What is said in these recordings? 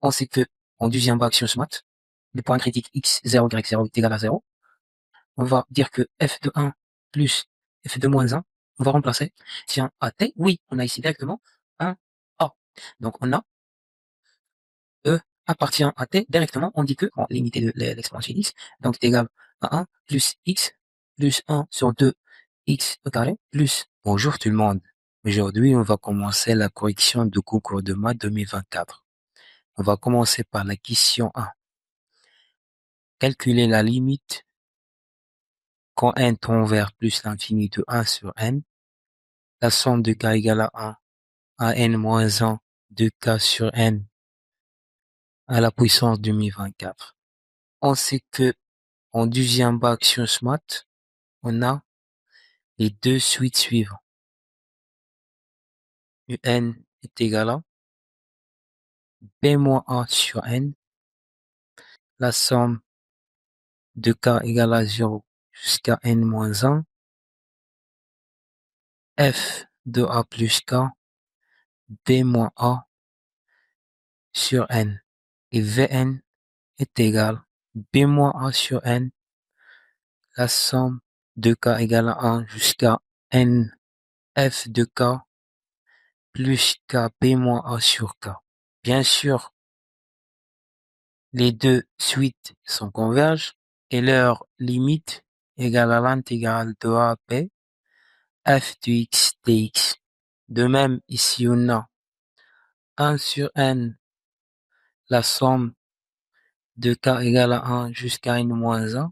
On sait que en deuxième bas action SMAT, le point critique x0, y0 est égal à 0. On va dire que f de 1 plus f de moins 1, on va remplacer. Tiens, à t, oui, on a ici directement un a. Donc on a E appartient à t directement, on dit que, on limité de l'exponentielle x, donc c'est égal à 1 plus x plus 1 sur 2 x au carré plus. Bonjour tout le monde. Aujourd'hui, on va commencer la correction du concours de maths 2024. On va commencer par la question 1. Calculer la limite quand n tend vers plus l'infini de 1 sur n, la somme de k égale à 1 à n moins 1 de k sur n à la puissance 2024. On sait que en deuxième bas action SMAT, on a les deux suites suivantes. Un est égal à b moins a sur n, la somme de k égale à 0 jusqu'à n moins 1, f de a plus k, b moins a sur n. Et Vn est égal b moins a sur n, la somme de k égale à 1 jusqu'à n f de k plus k b moins a sur k. Bien sûr, les deux suites sont converges et leur limite égale à l'intégrale de a à b f de x dx. De même, ici on a 1 sur n, la somme de k égale à 1 jusqu'à n moins 1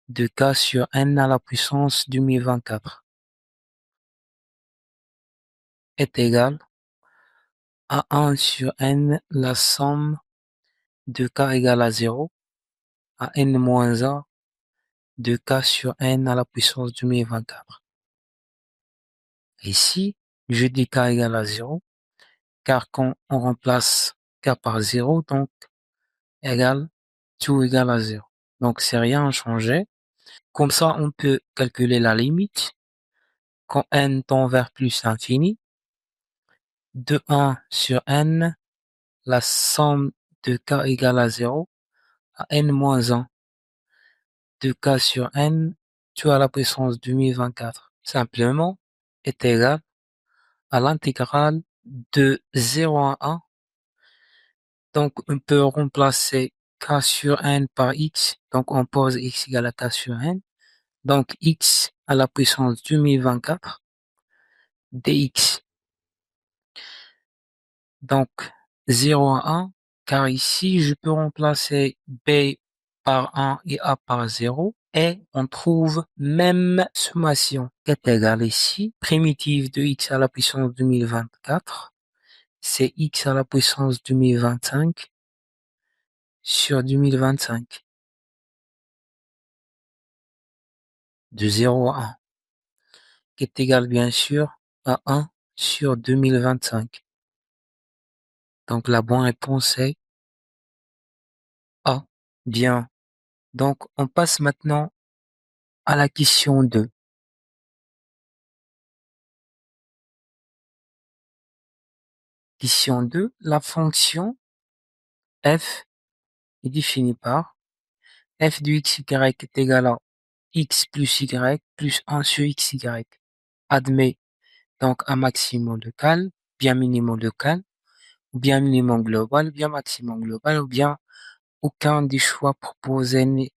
de k sur n à la puissance 2024 est égal à 1 sur n, la somme de k égale à 0 à n moins 1 de k sur n à la puissance 2024. Ici, je dis k égale à 0, car quand on remplace k par 0, donc égale, tout égale à 0. Donc c'est rien changé. Comme ça, on peut calculer la limite quand n tend vers plus l'infini de 1 sur n, la somme de k égale à 0 à n moins 1 de k sur n, tout à la puissance 2024, simplement, est égal à l'intégrale de 0 à 1. Donc, on peut remplacer k sur n par x. Donc, on pose x égale à k sur n. Donc, x à la puissance 2024 dx. Donc, 0 à 1, car ici, je peux remplacer b par 1 et a par 0. Et on trouve même sommation qui est égale ici. Primitive de x à la puissance 2024, c'est x à la puissance 2025 sur 2025. De 0 à 1, qui est égal bien sûr à 1 sur 2025. Donc la bonne réponse est A. Bien. Donc on passe maintenant à la question 2. Question 2, la fonction f est définie par f de x, y est égal à x plus y plus 1 sur x, y. Admet donc un maximum local, bien minimum local, ou bien minimum global, ou bien maximum global, ou bien aucun des choix proposés n'est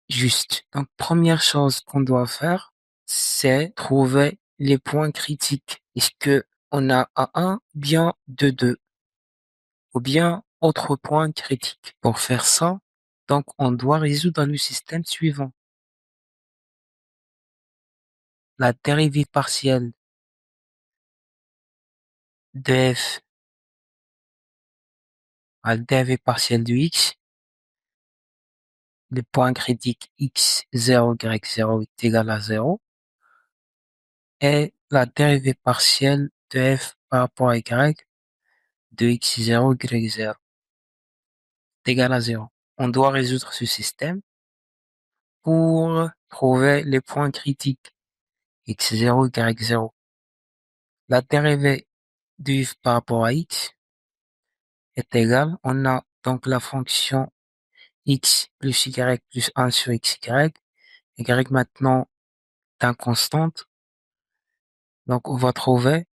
juste. Donc, première chose qu'on doit faire, c'est trouver les points critiques. Est-ce que on a A1, bien de 2, ou bien autre point critique. Pour faire ça, donc, on doit résoudre le système suivant. La dérivée partielle de f à la dérivée partielle de x, le point critique x0, y0 est égal à 0, et la dérivée partielle de f par rapport à y de x0, y0 est égal à 0. On doit résoudre ce système pour trouver les points critiques x0, y0. La dérivée de f par rapport à x est égal, on a donc la fonction x plus y plus 1 sur x, y maintenant est une constante, donc on va trouver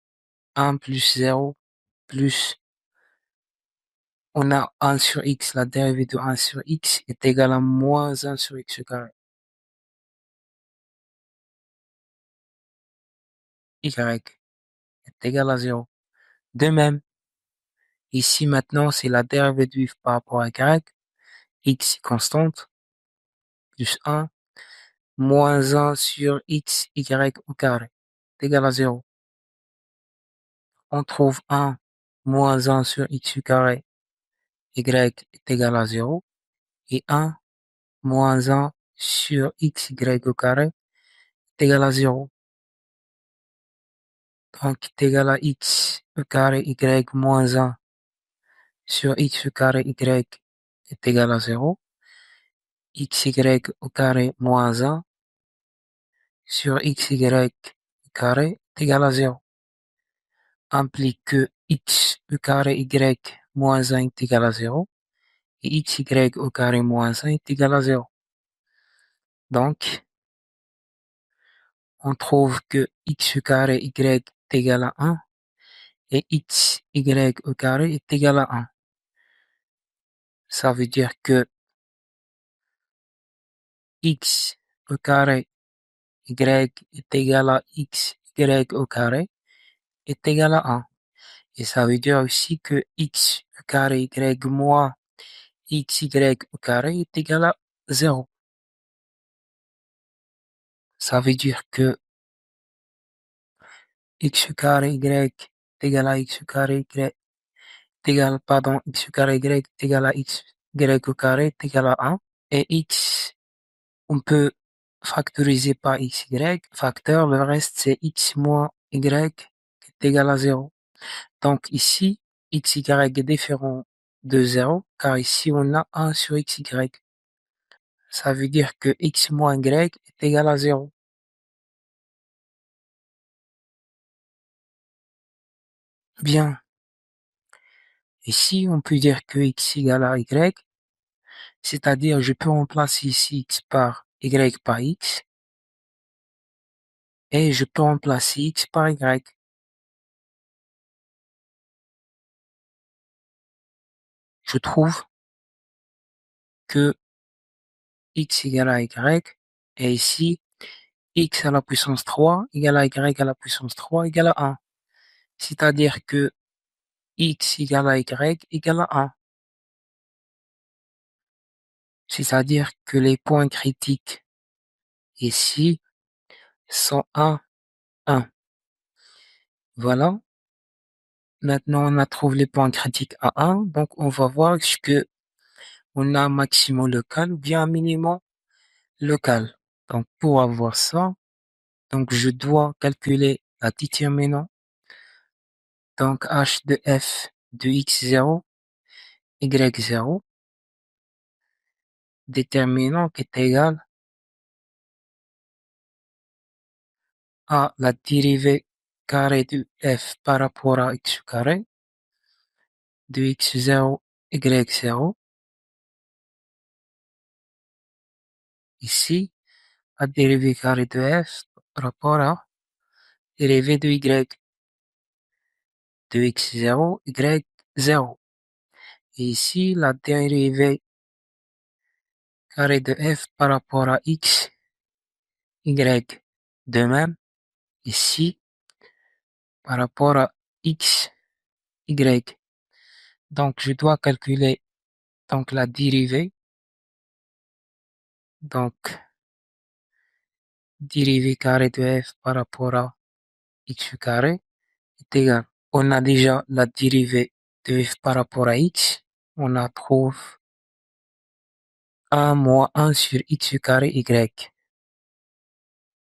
1 plus 0 plus, on a 1 sur x, la dérivée de 1 sur x est égale à moins 1 sur x carré. Y est égal à 0. De même, ici maintenant c'est la dérivée de y par rapport à y, x est constante, plus 1, moins 1 sur x, y au carré, est égal à 0. On trouve 1 moins 1 sur x carré, y est égal à 0, et 1 moins 1 sur x, y au carré est égal à 0. Donc, est égal à x au carré, y moins 1 sur x au carré, y est égal à 0. Xy au carré moins 1 sur xy au carré est égal à 0. Implique que x au carré y moins 1 est égal à 0 et xy au carré moins 1 est égal à 0. Donc, on trouve que x au carré y est égal à 1 et xy au carré est égal à 1. Ça veut dire que x au carré y est égal à x y au carré est égal à 1. Et ça veut dire aussi que x au carré y moins xy au carré est égal à 0. Ça veut dire que x au carré y est égal à x au carré y est égal, pardon, x au carré y est égal à x y au carré est égal à 1. Et x, on peut factoriser par xy, facteur, le reste c'est x moins y qui est égal à 0. Donc ici, xy est différent de 0, car ici on a 1 sur xy. Ça veut dire que x moins y est égal à 0. Bien. Ici, on peut dire que x égale à y, c'est-à-dire je peux remplacer ici x par y par x, et je peux remplacer x par y. Je trouve que x égale à y, et ici, x à la puissance 3 égale à y à la puissance 3 égale à 1. C'est-à-dire que x égale à y égale à 1. C'est-à-dire que les points critiques ici sont 1, 1. Voilà. Maintenant, on a trouvé les points critiques à 1. Donc, on va voir ce que on a un maximum local ou bien un minimum local. Donc, pour avoir ça, donc je dois calculer la déterminant. Donc, h de f de x0, y0, déterminant qui est égal à la dérivée carrée de f par rapport à x carré de x0, y0. Ici, la dérivée carrée de f par rapport à dérivée de y de x0, y0. Et ici, la dérivée carré de f par rapport à x, y. De même, ici, par rapport à x, y. Donc, je dois calculer donc la dérivée. Donc, dérivée carré de f par rapport à x carré est égal. On a déjà la dérivée de f par rapport à x. On a trouvé 1 moins 1 sur x carré y.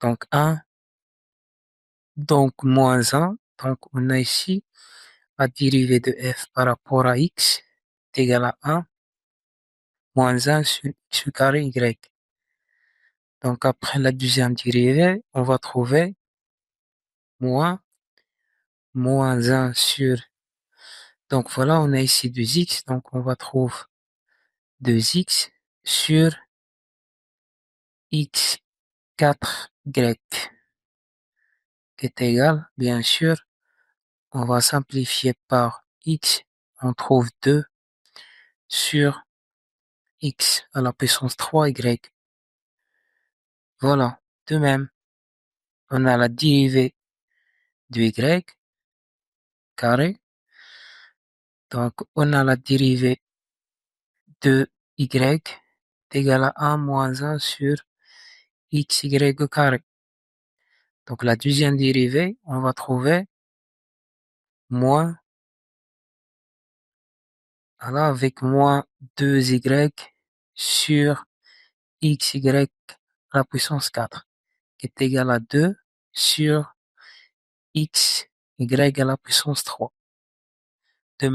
Donc, 1, donc moins 1. Donc, on a ici la dérivée de f par rapport à x est égal à 1 moins 1 sur x carré y. Donc après la deuxième dérivée, on va trouver moins 1 sur Donc voilà, on a ici 2x, donc on va trouver 2x sur x 4y qui est égal, bien sûr, on va simplifier par x, on trouve 2 sur x à la puissance 3y. Voilà, de même, on a la dérivée de y carré, donc on a la dérivée de y est égal à 1 moins 1 sur xy au carré. Donc la deuxième dérivée, on va trouver moins, voilà, avec moins 2y sur xy à la puissance 4, qui est égal à 2 sur xy à la puissance 3. De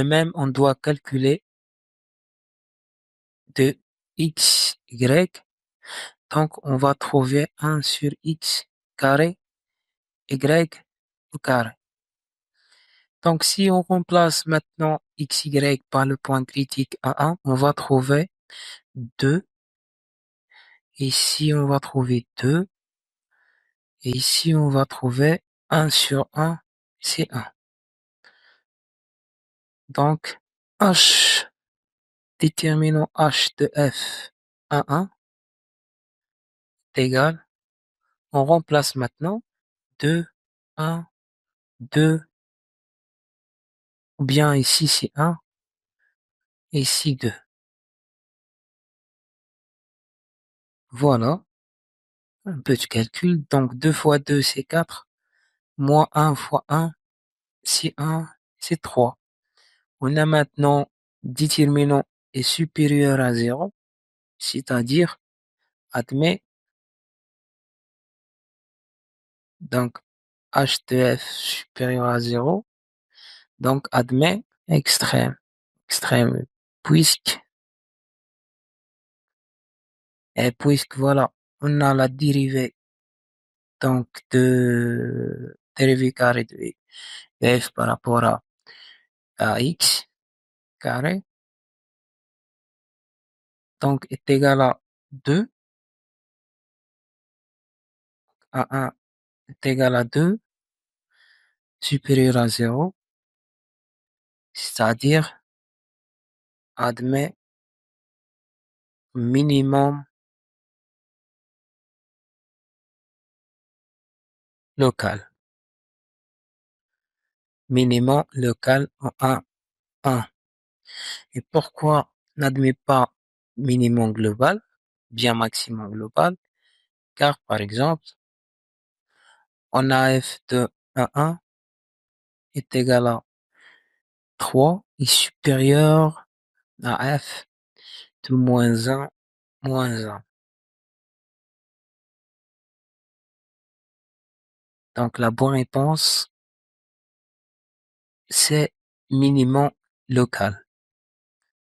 même, on doit calculer de xy, donc on va trouver 1 sur x carré y au carré. Donc si on remplace maintenant xy par le point critique à 1, on va trouver 2. Ici, on va trouver 2. Et ici, on va trouver 1 sur 1, c'est 1. Donc, h, déterminant h de f à 1 est égal, on remplace maintenant 2, 1, 2, ou bien ici c'est 1, et ici 2. Voilà, un petit calcul. Donc 2 fois 2 c'est 4, moins 1 fois 1 c'est 1, c'est 3. On a maintenant déterminant est supérieur à 0, c'est-à-dire admet donc h de f supérieur à 0, donc admet extrême, puisque, puisque voilà, on a la dérivée donc de dérivée carré de f par rapport à x carré, donc est égal à 2, à 1 est égal à 2, supérieur à 0, c'est-à-dire admet minimum local. Minimum local en 1, 1. Et pourquoi n'admet pas minimum global, bien maximum global? Car, par exemple, on a f de 1 est égal à 3 est supérieur à f de moins 1 moins 1. Donc, la bonne réponse, c'est minimum local.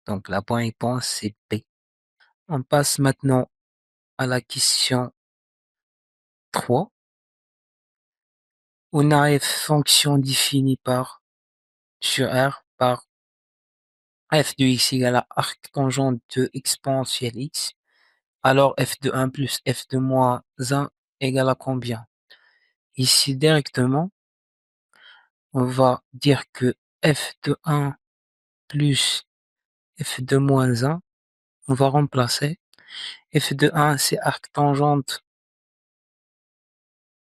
Donc, la bonne réponse, c'est B. On passe maintenant à la question 3. On a f fonction définie par, sur R, par f de x égale à arctangente de exponentielle x. Alors f de 1 plus f de moins 1 égale à combien? Ici, directement, on va dire que f de 1 plus f de moins 1, on va remplacer. F de 1, c'est arctangente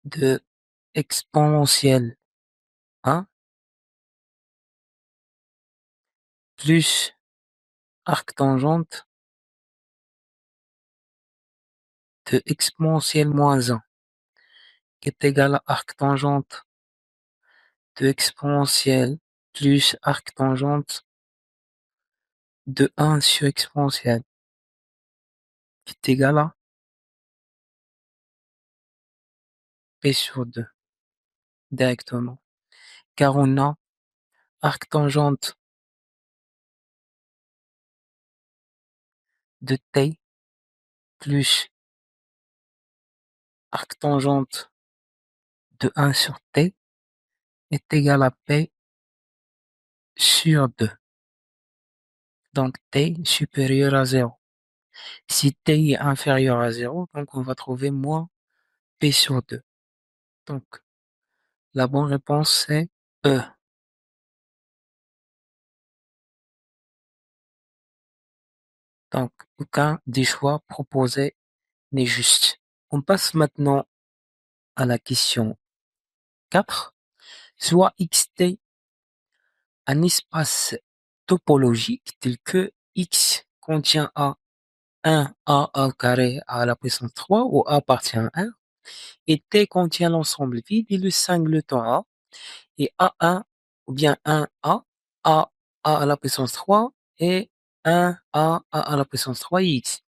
de exponentielle 1 plus arctangente de exponentielle moins 1 qui est égal à arctangente de exponentielle plus arctangente de 1 sur exponentielle qui est égal à P sur 2 directement. Car on a arctangente de T plus arctangente de 1 sur T est égal à P sur 2. Donc t supérieur à 0. Si t est inférieur à 0, donc on va trouver moins p sur 2. Donc la bonne réponse c'est E. Donc aucun des choix proposés n'est juste. On passe maintenant à la question 4. Soit xt un espace topologique tel que X contient A au carré à la puissance 3 où A appartient à 1 et T contient l'ensemble vide et le singleton A et A1 ou bien 1A à la puissance 3 et 1A à la puissance 3 et X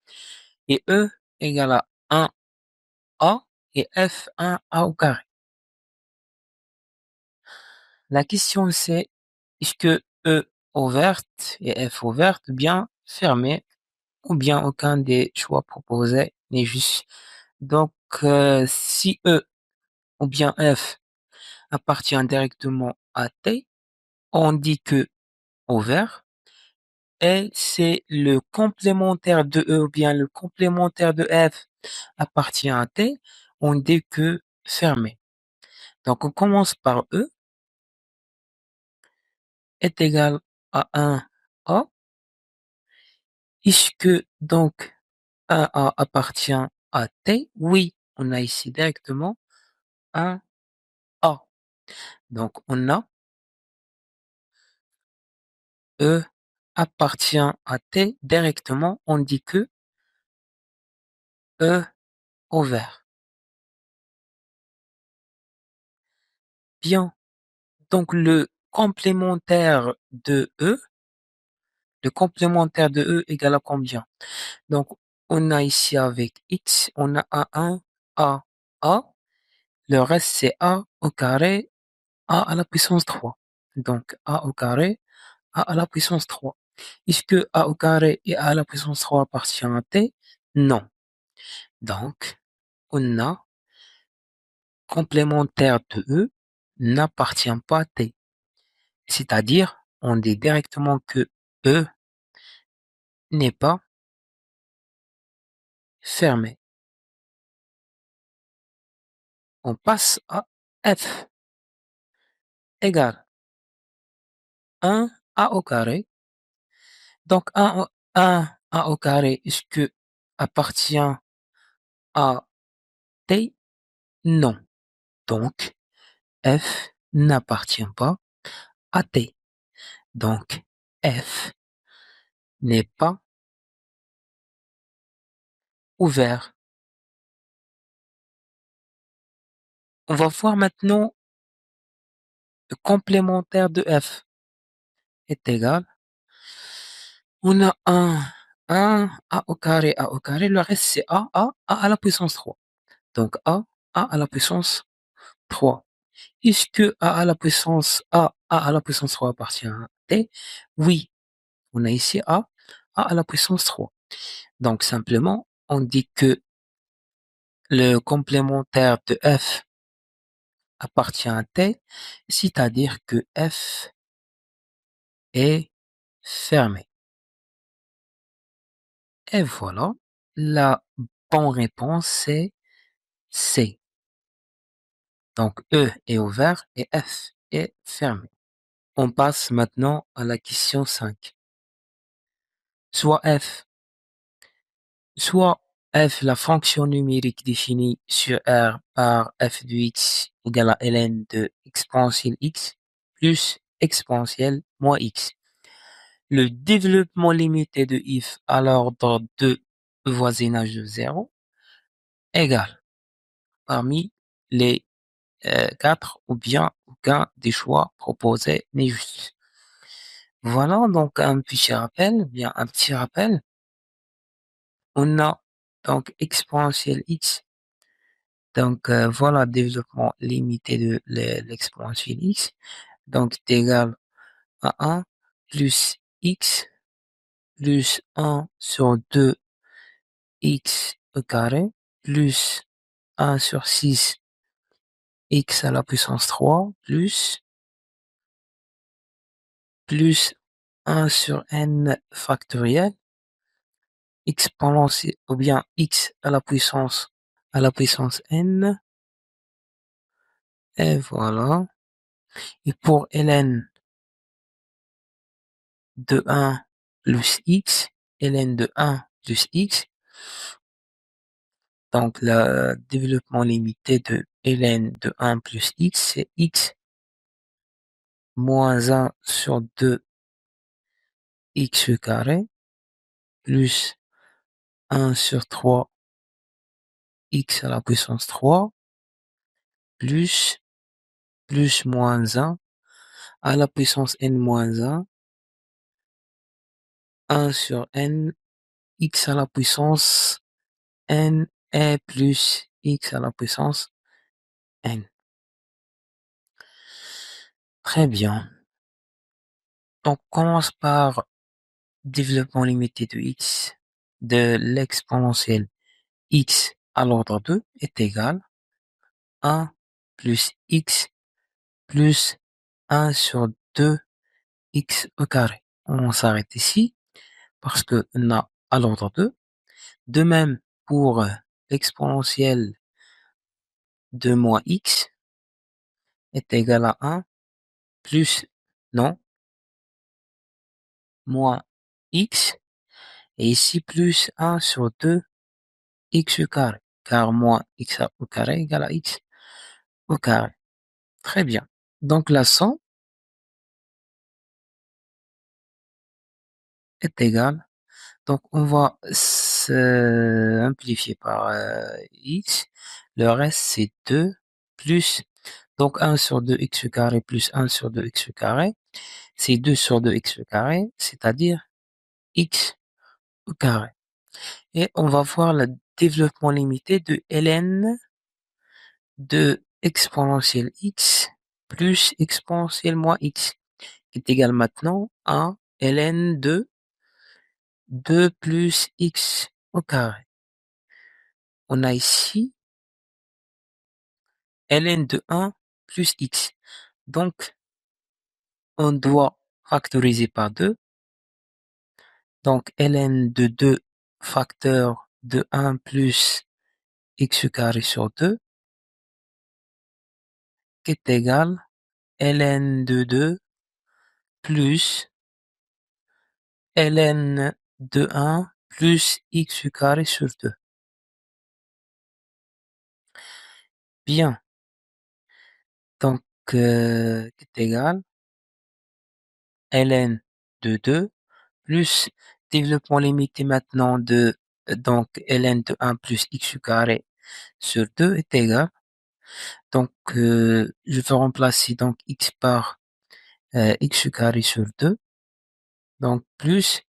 et E égale à 1A et F 1A au carré. La question c'est est-ce que E ouverte et F ouverte bien fermée ou bien aucun des choix proposés n'est juste. Donc, si E ou bien F appartient directement à T, on dit que ouvert et c'est le complémentaire de E ou bien le complémentaire de F appartient à T, on dit que fermé. Donc, on commence par E est égal à 1A. Est-ce que donc 1A appartient à T? Oui, on a ici directement un A. Donc, on a E appartient à T directement. On dit que E ouvert. Bien. Donc, le complémentaire de E égale à combien? Donc, on a ici avec X, on a A. Le reste, c'est A au carré, A à la puissance 3. Donc, A au carré, A à la puissance 3. Est-ce que A au carré et A à la puissance 3 appartient à T? Non. Donc, on a complémentaire de E n'appartient pas à T. C'est-à-dire, on dit directement que E n'est pas fermé. On passe à F égale 1A au carré. Donc, 1A au carré, est-ce que appartient à T? Non. Donc, F n'appartient pas à T. Donc, F n'est pas ouvert. On va voir maintenant le complémentaire de F est égal. On a A au carré, le reste c'est A à la puissance 3. Donc A à la puissance 3. Est-ce que A à la puissance 3 appartient à T? Oui, on a ici A à la puissance 3. Donc simplement, on dit que le complémentaire de F appartient à T, c'est-à-dire que F est fermé. Et voilà, la bonne réponse c'est C. Donc E est ouvert et F est fermé. On passe maintenant à la question 5. Soit la fonction numérique définie sur R par f de x égale à ln de exponentielle x plus exponentielle moins x. Le développement limité de if à l'ordre de voisinage de 0 égale parmi les 4 ou bien aucun des choix proposés n'est juste. Voilà donc un petit rappel. On a donc exponentielle x. Donc voilà développement limité de l'exponentielle x. Donc c'est égal à 1 plus x plus 1 sur 2 x au carré plus 1 sur 6 x à la puissance 3 plus plus 1 sur n factoriel exponentielle ou bien x à la puissance n et voilà. Et pour ln de 1 plus x, ln de 1 plus x, donc le développement limité de ln de 1 plus x, c'est x moins 1 sur 2 x carré plus 1 sur 3 x à la puissance 3 plus moins 1 à la puissance n moins 1 sur n x à la puissance n et plus x à la puissance n. Très bien. Donc, on commence par développement limité de x de l'exponentielle x à l'ordre 2 est égal à 1 plus x plus 1 sur 2 x au carré. On s'arrête ici parce qu'on a à l'ordre 2. De même pour l'exponentielle de moins x est égal à 1 plus, non, moins x, et ici plus 1 sur 2 x au carré, car moins x au carré égale à x au carré. Très bien. Donc la somme est égale. Donc on va amplifier par x. Le reste c'est 2 plus, donc 1 sur 2 x au carré plus 1 sur 2 x au carré. C'est 2 sur 2 x au carré, c'est-à-dire x au carré. Et on va voir le développement limité de ln de exponentielle x plus exponentielle moins x, qui est égal maintenant à ln de 2 plus x au carré. On a ici ln de 1 plus x. Donc, on doit factoriser par 2. Donc, ln de 2 facteur de 1 plus x au carré sur 2 qui est égal ln de 2 plus ln de 1 plus x au carré sur 2. Bien. Donc, qui est égal ln de 2 plus développement limité maintenant de donc ln de 1 plus x au carré sur 2 est égal. Donc, je vais remplacer donc x par x au carré sur 2. Donc, plus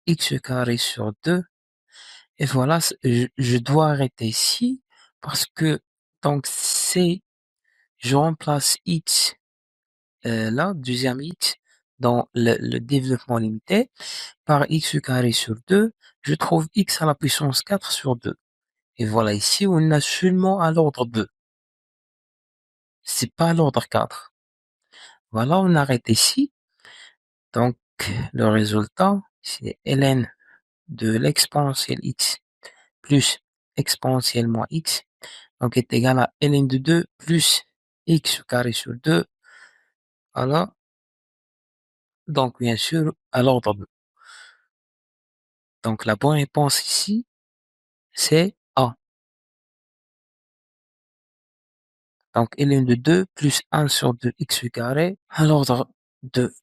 x au carré sur 2. Et voilà, je dois arrêter ici parce que donc c'est je remplace x là, deuxième x dans le développement limité par x au carré sur 2. Je trouve x à la puissance 4 sur 2. Et voilà, ici, on a seulement à l'ordre 2. C'est pas à l'ordre 4. Voilà, on arrête ici. Donc, le résultat, c'est ln de l'exponentielle x plus exponentielle moins x, donc est égal à ln de 2 plus x au carré sur 2. Voilà, donc bien sûr, à l'ordre 2. Donc, la bonne réponse ici, c'est A. Donc, ln de 2 plus 1 sur 2 x au carré à l'ordre 2.